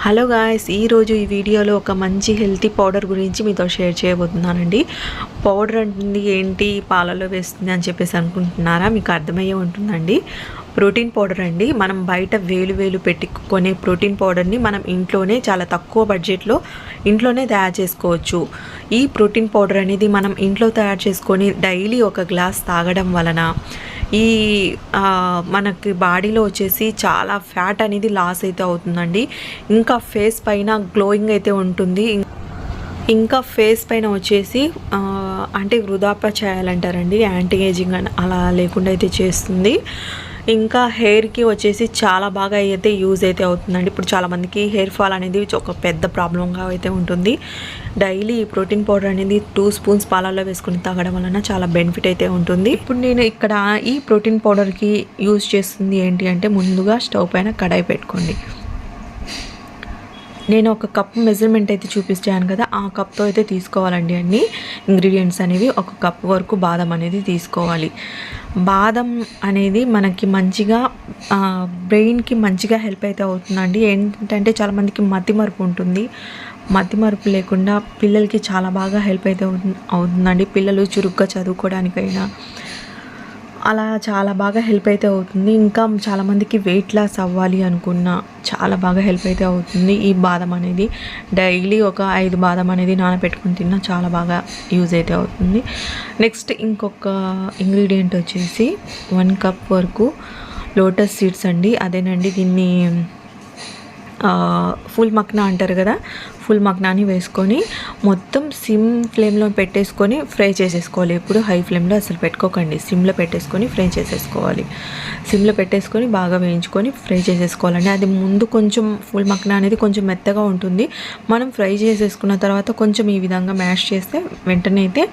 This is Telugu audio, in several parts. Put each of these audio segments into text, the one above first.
హలో గాయ్స్, ఈరోజు ఈ వీడియోలో ఒక మంచి హెల్తీ పౌడర్ గురించి మీతో షేర్ చేయబోతున్నానండి. పౌడర్ అంటే ఏంటి, పాలలో వేస్తుంది అని చెప్పేసి అనుకుంటున్నారా? మీకు అర్థమయ్యే ఉంటుందండి. ప్రోటీన్ పౌడర్ అండి. మనం బయట వేలు పెట్టుకునే ప్రోటీన్ పౌడర్ని మనం ఇంట్లోనే చాలా తక్కువ బడ్జెట్లో ఇంట్లోనే తయారు చేసుకోవచ్చు. ఈ ప్రోటీన్ పౌడర్ అనేది మనం ఇంట్లో తయారు చేసుకొని డైలీ ఒక గ్లాస్ తాగడం వలన ఈ మనకి బాడీలో వచ్చేసి చాలా ఫ్యాట్ అనేది లాస్ అయితే అవుతుందండి. ఇంకా ఫేస్ పైన గ్లోయింగ్ అయితే ఉంటుంది. ఇంకా ఫేస్ పైన వచ్చేసి అంటే వృధాప్య చేయాలంటారండి, యాంటీ ఏజింగ్ అని అలా లేకుండా అయితే చేస్తుంది. ఇంకా హెయిర్కి వచ్చేసి చాలా బాగా అయితే యూజ్ అయితే అవుతుందండి. ఇప్పుడు చాలామందికి హెయిర్ ఫాల్ అనేది ఒక పెద్ద ప్రాబ్లంగా అయితే ఉంటుంది. డైలీ ఈ ప్రోటీన్ పౌడర్ అనేది 2 స్పూన్స్ పాలల్లో వేసుకుని తాగడం వలన చాలా బెనిఫిట్ అయితే ఉంటుంది. ఇప్పుడు నేను ఇక్కడ ఈ ప్రోటీన్ పౌడర్కి యూజ్ చేస్తుంది ఏంటి అంటే, ముందుగా స్టవ్ పైన కడాయి పెట్టుకోండి. నేను ఒక కప్ మెజర్మెంట్ అయితే చూపించాను కదా, ఆ కప్తో అయితే తీసుకోవాలండి అన్ని ఇంగ్రీడియంట్స్ అనేవి. ఒక కప్ వరకు బాదం అనేది తీసుకోవాలి. బాదం అనేది మనకి మంచిగా బ్రెయిన్కి మంచిగా హెల్ప్ అయితే అవుతుందండి. ఏంటంటే చాలామందికి మతిమరుపు ఉంటుంది. మతిమరుపు లేకుండా పిల్లలకి చాలా బాగా హెల్ప్ అయితే అవుతుందండి. పిల్లలు చురుగ్గా చదువుకోవడానికైనా అలా చాలా బాగా హెల్ప్ అయితే అవుతుంది. ఇంకా చాలామందికి వెయిట్ లాస్ అవ్వాలి అనుకున్నా చాలా బాగా హెల్ప్ అయితే అవుతుంది. ఈ బాదం అనేది డైలీ ఒక 5 బాదం అనేది నానబెట్టుకుని తిన్నా చాలా బాగా యూజ్ అయితే అవుతుంది. నెక్స్ట్ ఇంకొక ఇంగ్రీడియంట్ వచ్చేసి 1 కప్ వరకు లోటస్ సీడ్స్ అండి. అదేనండి, దీన్ని ఫుల్ మక్నా అంటారు కదా, ఫుల్ మక్నాని వేసుకొని మొత్తం సిమ్ ఫ్లేమ్లో పెట్టేసుకొని ఫ్రై చేసేసుకోవాలి. ఎప్పుడు హై ఫ్లేమ్లో అసలు పెట్టుకోకండి, సిమ్లో పెట్టేసుకొని ఫ్రై చేసేసుకోవాలి. సిమ్లో పెట్టేసుకొని బాగా వేయించుకొని ఫ్రై చేసేసుకోవాలండి. అది ముందు కొంచెం ఫుల్ మక్నా అనేది కొంచెం మెత్తగా ఉంటుంది. మనం ఫ్రై చేసేసుకున్న తర్వాత కొంచెం ఈ విధంగా మ్యాష్ చేస్తే వెంటనే అయితే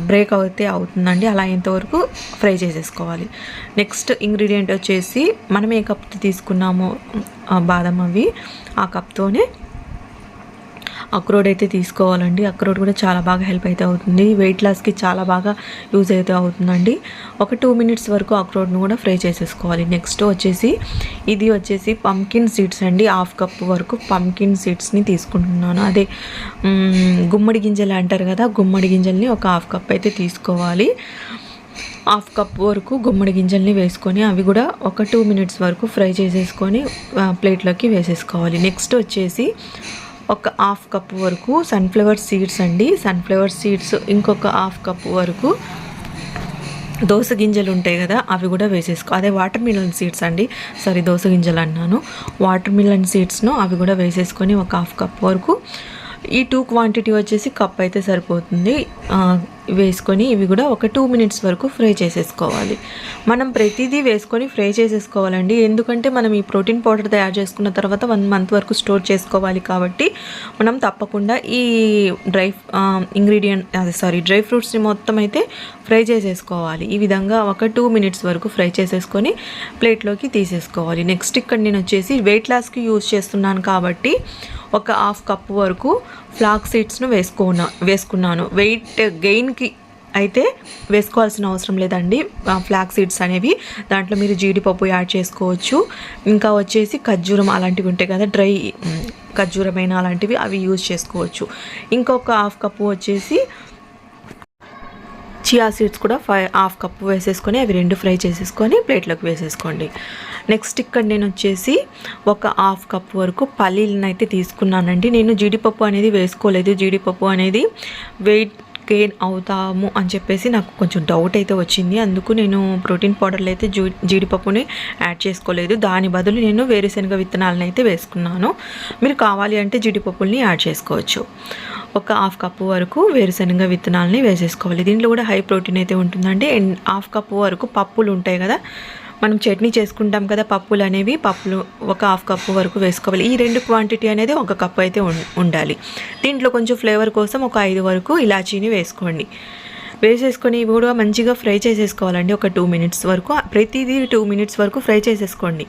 బ్రేక్ అయితే అవుతుందండి. అలా ఇంతవరకు ఫ్రై చేసేసుకోవాలి. నెక్స్ట్ ఇంగ్రీడియంట్ వచ్చేసి మనం ఏ కప్తో తీసుకున్నామో బాదం అవి, ఆ కప్తోనే అక్రోడ్ అయితే తీసుకోవాలండి. అక్రోడ్ కూడా చాలా బాగా హెల్ప్ అయితే అవుతుంది. వెయిట్ లాస్కి చాలా బాగా యూజ్ అయితే అవుతుందండి. ఒక 2 మినిట్స్ వరకు అక్రోడ్ను కూడా ఫ్రై చేసేసుకోవాలి. నెక్స్ట్ వచ్చేసి ఇది వచ్చేసి పంకిన్ సీడ్స్ అండి. 1/2 కప్ వరకు పంకిన్ సీడ్స్ని తీసుకుంటున్నాను. అదే గుమ్మడి గింజలు అంటారు కదా, గుమ్మడి గింజల్ని ఒక 1/2 కప్ అయితే తీసుకోవాలి. 1/2 కప్ వరకు గుమ్మడి గింజల్ని వేసుకొని అవి కూడా ఒక 2 మినిట్స్ వరకు ఫ్రై చేసేసుకొని ప్లేట్లోకి వేసేసుకోవాలి. నెక్స్ట్ వచ్చేసి ఒక 1/2 కప్ వరకు సన్ఫ్లవర్ సీడ్స్ అండి. సన్ఫ్లవర్ సీడ్స్ ఇంకొక 1/2 కప్ వరకు దోస గింజలు ఉంటాయి కదా, అవి కూడా అదే వాటర్ మిలన్ సీడ్స్ అండి, సారీ దోస గింజలు అన్నాను. వాటర్ మిలన్ సీడ్స్ను అవి కూడా వేసేసుకొని ఒక 1/2 కప్ వరకు, ఈ 2 క్వాంటిటీ వచ్చేసి కప్ అయితే సరిపోతుంది, వేసుకొని ఇవి కూడా ఒక 2 మినిట్స్ వరకు ఫ్రై చేసేసుకోవాలి. మనం ప్రతిదీ వేసుకొని ఫ్రై చేసేసుకోవాలండి. ఎందుకంటే మనం ఈ ప్రోటీన్ పౌడర్ తయారు చేసుకున్న తర్వాత 1 మంత్ వరకు స్టోర్ చేసుకోవాలి కాబట్టి మనం తప్పకుండా ఈ డ్రై ఫ్రూట్స్ని మొత్తం అయితే ఫ్రై చేసేసుకోవాలి. ఈ విధంగా ఒక 2 మినిట్స్ వరకు ఫ్రై చేసేసుకొని ప్లేట్లోకి తీసేసుకోవాలి. నెక్స్ట్ ఇక్కడ నేను వచ్చేసి వెయిట్ లాస్కి యూజ్ చేస్తున్నాను కాబట్టి ఒక 1/2 కప్ వరకు ఫ్లాక్స్ సీడ్స్ను వేసుకున్నాను. వెయిట్ గెయిన్కి అయితే వేసుకోవాల్సిన అవసరం లేదండి ఫ్లాక్స్ సీడ్స్ అనేవి. దాంట్లో మీరు జీడిపప్పు యాడ్ చేసుకోవచ్చు. ఇంకా వచ్చేసి ఖర్జూరం అలాంటివి ఉంటాయి కదా, డ్రై ఖర్జూరమైన అలాంటివి, అవి యూజ్ చేసుకోవచ్చు. ఇంకొక 1/2 కప్పు వచ్చేసి చియా సీడ్స్ కూడా 1/2 కప్పు వేసేసుకొని అవి 2 ఫ్రై చేసేసుకొని ప్లేట్లోకి వేసేసుకోండి. నెక్స్ట్ ఇక్కడ నేను వచ్చేసి ఒక 1/2 కప్ వరకు పల్లీలను అయితే తీసుకున్నానండి. నేను జీడిపప్పు అనేది వేసుకోలేదు. జీడిపప్పు అనేది వెయిట్ గెయిన్ అవుతాము అని చెప్పేసి నాకు కొంచెం డౌట్ అయితే వచ్చింది. అందుకు నేను ప్రోటీన్ పౌడర్లో అయితే జీడిపప్పుని యాడ్ చేసుకోలేదు. దాని బదులు నేను వేరుశనగ విత్తనాలను అయితే వేసుకున్నాను. మీరు కావాలి అంటే జీడిపప్పుల్ని యాడ్ చేసుకోవచ్చు. ఒక 1/2 కప్పు వరకు వేరుశనగ విత్తనాలని వేసేసుకోవాలి. దీంట్లో కూడా హై ప్రోటీన్ అయితే ఉంటుందండి. 1/2 కప్పు వరకు పప్పులు ఉంటాయి కదా, మనం చట్నీ చేసుకుంటాం కదా, పప్పులు ఒక 1/2 కప్పు వరకు వేసుకోవాలి. ఈ 2 క్వాంటిటీ అనేది 1 కప్పు అయితే ఉండాలి. దీంట్లో కొంచెం ఫ్లేవర్ కోసం ఒక 5 వరకు ఇలాచీని వేసుకోండి. వేసేసుకొని ఇవి కూడా మంచిగా ఫ్రై చేసేసుకోవాలండి. ఒక 2 మినిట్స్ వరకు, ప్రతిదీ 2 మినిట్స్ వరకు ఫ్రై చేసేసుకొని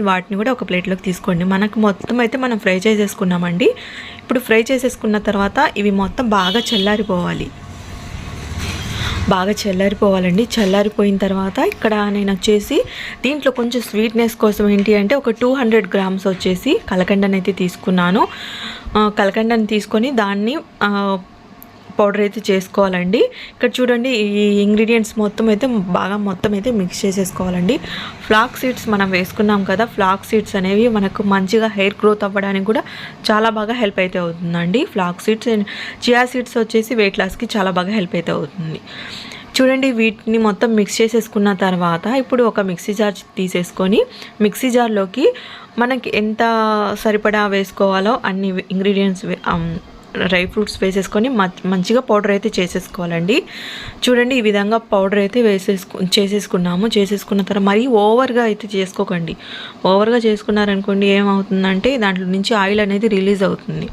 వాటిని కూడా ఒక ప్లేట్లోకి తీసుకోండి. మనకు మొత్తం అయితే మనం ఫ్రై చేసేసుకున్నామండి. ఇప్పుడు ఫ్రై చేసేసుకున్న తర్వాత ఇవి మొత్తం బాగా చల్లారిపోవాలి. బాగా చల్లారిపోవాలండి. చల్లారిపోయిన తర్వాత ఇక్కడ నేను వచ్చేసి దీంట్లో కొంచెం స్వీట్నెస్ కోసం ఏంటి అంటే ఒక 200 గ్రామ్స్ వచ్చేసి కలకండని అయితే తీసుకున్నాను. కలకండని తీసుకొని దాన్ని పౌడర్ అయితే చేసుకోవాలండి. ఇక్కడ చూడండి ఈ ఇంగ్రీడియంట్స్ మొత్తం అయితే మిక్స్ చేసేసుకోవాలండి. ఫ్లాక్ సీడ్స్ మనం వేసుకున్నాం కదా, ఫ్లాక్ సీడ్స్ అనేవి మనకు మంచిగా హెయిర్ గ్రోత్ అవ్వడానికి కూడా చాలా బాగా హెల్ప్ అయితే అవుతుందండి. Flax seeds and chia seeds వచ్చేసి వెయిట్ లాస్కి చాలా బాగా హెల్ప్ అయితే అవుతుంది. చూడండి వీటిని మొత్తం మిక్స్ చేసేసుకున్న తర్వాత ఇప్పుడు ఒక మిక్సీ జార్ తీసేసుకొని మిక్సీ జార్లోకి మనకి ఎంత సరిపడా వేసుకోవాలో అన్ని ఇంగ్రీడియంట్స్ డ్రై ఫ్రూట్స్ వేసేసుకొని మంచిగా పౌడర్ అయితే చేసేసుకోవాలండి. చూడండి ఈ విధంగా పౌడర్ అయితే చేసేసుకున్న తర్వాత మరీ ఓవర్గా అయితే చేసుకోకండి. ఓవర్గా చేసుకున్నారనుకోండి ఏమవుతుందంటే దాంట్లో నుంచి ఆయిల్ అనేది రిలీజ్ అవుతుంది.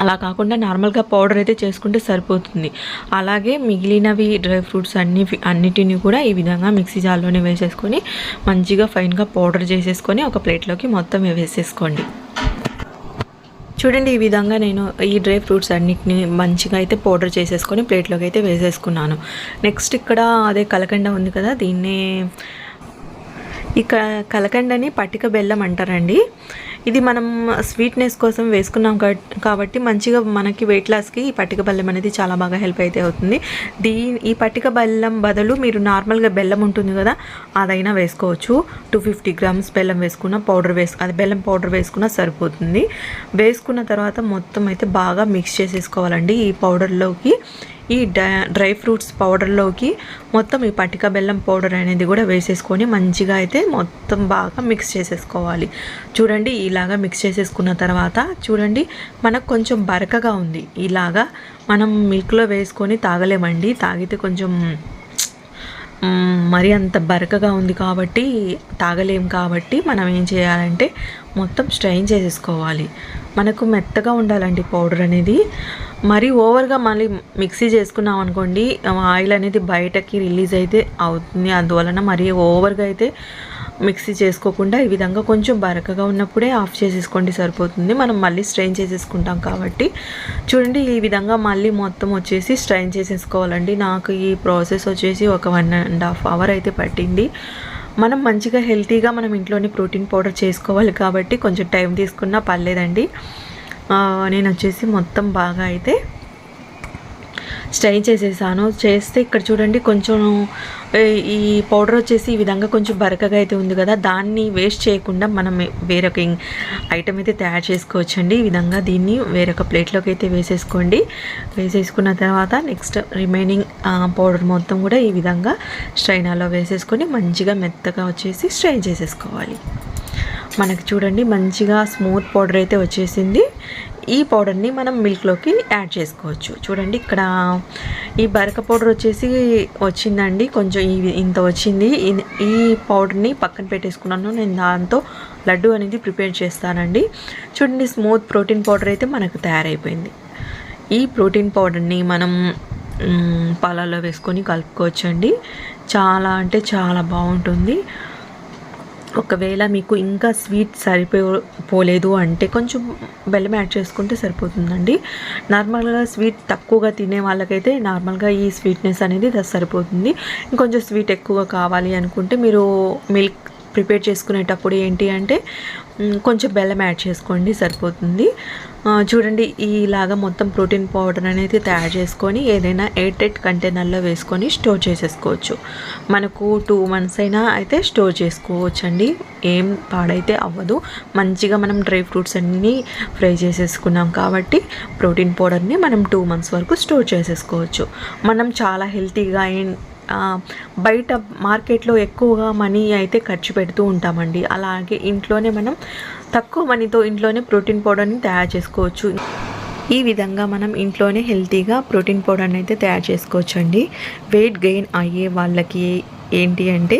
అలా కాకుండా నార్మల్గా పౌడర్ అయితే చేసుకుంటే సరిపోతుంది. అలాగే మిగిలినవి డ్రై ఫ్రూట్స్ అన్నిటిని కూడా ఈ విధంగా మిక్సీ జార్లోనే వేసేసుకొని మంచిగా ఫైన్గా పౌడర్ చేసేసుకొని ఒక ప్లేట్లోకి మొత్తం వేసేసుకోండి. చూడండి ఈ విధంగా నేను ఈ డ్రై ఫ్రూట్స్ అన్నిటిని మంచిగా అయితే పౌడర్ చేసేసుకొని ప్లేట్లోకి అయితే వేసేసుకున్నాను. నెక్స్ట్ ఇక్కడ అదే కలకండ ఉంది కదా, దీన్ని కలకండని పట్టిక బెల్లం అంటారండి. ఇది మనం స్వీట్నెస్ కోసం వేసుకున్నాం కాబట్టి మంచిగా మనకి వెయిట్ లాస్కి ఈ పట్టిక బెల్లం అనేది చాలా బాగా హెల్ప్ అయితే అవుతుంది. ఈ పట్టిక బెల్లం బదులు మీరు నార్మల్గా బెల్లం ఉంటుంది కదా అదైనా వేసుకోవచ్చు. 250 గ్రామ్స్ బెల్లం వేసుకున్న బెల్లం పౌడర్ వేసుకున్న సరిపోతుంది. వేసుకున్న తర్వాత మొత్తం అయితే బాగా మిక్స్ చేసేసుకోవాలండి. ఈ పౌడర్లోకి ఈ డ్రై ఫ్రూట్స్ పౌడర్లోకి మొత్తం ఈ పట్టిక బెల్లం పౌడర్ అనేది కూడా వేసేసుకొని మంచిగా అయితే మొత్తం బాగా మిక్స్ చేసేసుకోవాలి. చూడండి ఇలాగా మిక్స్ చేసేసుకున్న తర్వాత చూడండి మనకు కొంచెం బరకగా ఉంది. ఇలాగా మనం మిల్క్లో వేసుకొని తాగలేమండి. తాగితే కొంచెం మరి అంత బరకగా ఉంది కాబట్టి తాగలేం. కాబట్టి మనం ఏం చేయాలంటే మొత్తం స్ట్రెయిన్ చేసేసుకోవాలి. మనకు మెత్తగా ఉండాలండి పౌడర్ అనేది. మరి ఓవర్గా మళ్ళీ మిక్సీ చేసుకున్నాం అనుకోండి ఆయిల్ అనేది బయటకి రిలీజ్ అయితే అవుతుంది. అందువలన మరి ఓవర్గా అయితే మిక్సీ చేసుకోకుండా ఈ విధంగా కొంచెం బరకగా ఉన్నప్పుడే ఆఫ్ చేసేసుకోండి సరిపోతుంది. మనం మళ్ళీ స్ట్రెయిన్ చేసేసుకుంటాం కాబట్టి చూడండి ఈ విధంగా మళ్ళీ మొత్తం వచ్చేసి స్ట్రెయిన్ చేసేసుకోవాలండి. నాకు ఈ ప్రాసెస్ వచ్చేసి ఒక 1.5 అవర్ అయితే పట్టింది. మనం మంచిగా హెల్తీగా మనం ఇంట్లోనే ప్రోటీన్ పౌడర్ చేసుకోవాలి కాబట్టి కొంచెం టైం తీసుకున్నా పర్లేదండి. నేను వచ్చేసి మొత్తం బాగా అయితే స్ట్రెయిన్ చేసేసాను. చేస్తే ఇక్కడ చూడండి కొంచెం ఈ పౌడర్ వచ్చేసి ఈ విధంగా కొంచెం బరకగా అయితే ఉంది కదా, దాన్ని వేస్ట్ చేయకుండా మనం వేరొక ఐటమ్ అయితే తయారు చేసుకోవచ్చండి. ఈ విధంగా దీన్ని వేరొక ప్లేట్లోకి అయితే వేసేసుకోండి. వేసేసుకున్న తర్వాత నెక్స్ట్ రిమైనింగ్ పౌడర్ మొత్తం కూడా ఈ విధంగా స్ట్రైనర్లో వేసేసుకొని మంచిగా మెత్తగా వచ్చేసి స్ట్రెయిన్ చేసేసుకోవాలి. మనకి చూడండి మంచిగా స్మూత్ పౌడర్ అయితే వచ్చేసింది. ఈ పౌడర్ని మనం మిల్క్లోకి యాడ్ చేసుకోవచ్చు. చూడండి ఇక్కడ ఈ బరక పౌడర్ వచ్చేసి వచ్చిందండి, కొంచెం ఇంత వచ్చింది. ఈ పౌడర్ని పక్కన పెట్టేసుకున్నాను. నేను దాంతో లడ్డు అనేది ప్రిపేర్ చేస్తానండి. చూడండి స్మూత్ ప్రోటీన్ పౌడర్ అయితే మనకు తయారైపోయింది. ఈ ప్రోటీన్ పౌడర్ని మనం పాలల్లో వేసుకొని కలుపుకోవచ్చండి. చాలా అంటే చాలా బాగుంటుంది. ఒకవేళ మీకు ఇంకా స్వీట్ సరిపోలేదు అంటే కొంచెం బెల్లం యాడ్ చేసుకుంటే సరిపోతుందండి. నార్మల్గా స్వీట్ తక్కువగా తినే వాళ్ళకైతే నార్మల్గా ఈ స్వీట్నెస్ అనేది సరిపోతుంది. ఇంకొంచెం స్వీట్ ఎక్కువగా కావాలి అనుకుంటే మీరు మిల్క్ ప్రిపేర్ చేసుకునేటప్పుడు ఏంటి అంటే కొంచెం బెల్లం యాడ్ చేసుకోండి సరిపోతుంది. చూడండి ఇలాగా మొత్తం ప్రోటీన్ పౌడర్ అనేది తయారు చేసుకొని ఏదైనా ఎయిర్ కంటైనర్లో వేసుకొని స్టోర్ చేసేసుకోవచ్చు. మనకు 2 months అయినా అయితే స్టోర్ చేసుకోవచ్చు అండి. ఏం పాడైతే అవ్వదు. మంచిగా మనం డ్రై ఫ్రూట్స్ అన్నీ ఫ్రై చేసేసుకున్నాం కాబట్టి ప్రోటీన్ పౌడర్ని మనం 2 months వరకు స్టోర్ చేసేసుకోవచ్చు. మనం చాలా హెల్తీగా బయట మార్కెట్లో ఎక్కువగా మనీ అయితే ఖర్చు పెడుతూ ఉంటామండి. అలాగే ఇంట్లోనే మనం తక్కువ మనీతో ఇంట్లోనే ప్రోటీన్ పౌడర్ని తయారు చేసుకోవచ్చు. ఈ విధంగా మనం ఇంట్లోనే హెల్తీగా ప్రోటీన్ పౌడర్ని అయితే తయారు చేసుకోవచ్చు అండి. వెయిట్ గెయిన్ అయ్యే వాళ్ళకి ఏంటి అంటే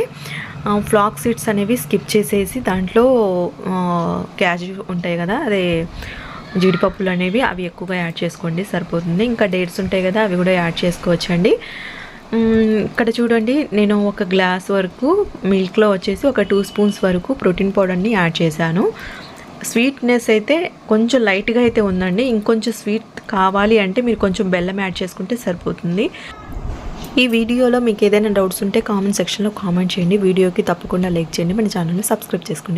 ఫ్లాక్ సీడ్స్ అనేవి స్కిప్ చేసేసి దాంట్లో క్యాష్యూ ఉంటాయి కదా, అదే జీడిపప్పులు అనేవి అవి ఎక్కువగా యాడ్ చేసుకోండి సరిపోతుంది. ఇంకా డేట్స్ ఉంటాయి కదా అవి కూడా యాడ్ చేసుకోవచ్చు అండి. ఇక్కడ చూడండి నేను ఒక గ్లాస్ వరకు మిల్క్లో వచ్చేసి ఒక 2 spoons వరకు ప్రోటీన్ పౌడర్ని యాడ్ చేశాను. స్వీట్నెస్ అయితే కొంచెం లైట్గా అయితే ఉందండి. ఇంకొంచెం స్వీట్ కావాలి అంటే మీరు కొంచెం బెల్లం యాడ్ చేసుకుంటే సరిపోతుంది. ఈ వీడియోలో మీకు ఏదైనా డౌట్స్ ఉంటే కామెంట్ సెక్షన్లో కామెంట్ చేయండి. వీడియోకి తప్పకుండా లైక్ చేయండి. మన ఛానల్ని సబ్స్క్రైబ్ చేసుకోండి.